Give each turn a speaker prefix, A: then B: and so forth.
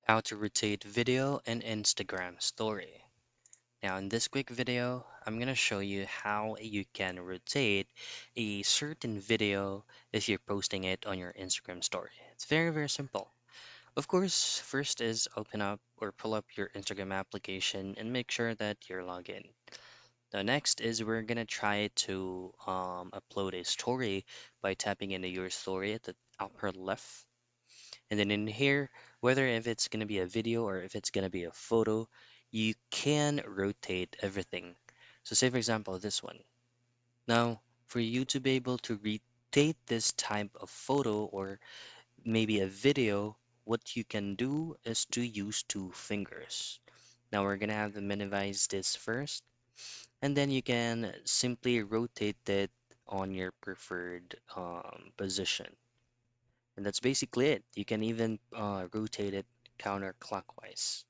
A: How to rotate video in Instagram story. Now in this quick video, I'm going to show you how you can rotate a certain video if you're posting it on your Instagram story. It's very, very simple. Of course, first is open up or pull up your Instagram application and make sure that you're logged in. The next is we're going to try to upload a story by tapping into your story at the upper left. And then in here, whether if it's going to be a video or if it's going to be a photo, you can rotate everything. So say for example, this one. Now, for you to be able to rotate this type of photo or maybe a video, what you can do is to use two fingers. Now we're going to have to minimize this first, and then you can simply rotate it on your preferred position. And that's basically it. You can even rotate it counterclockwise.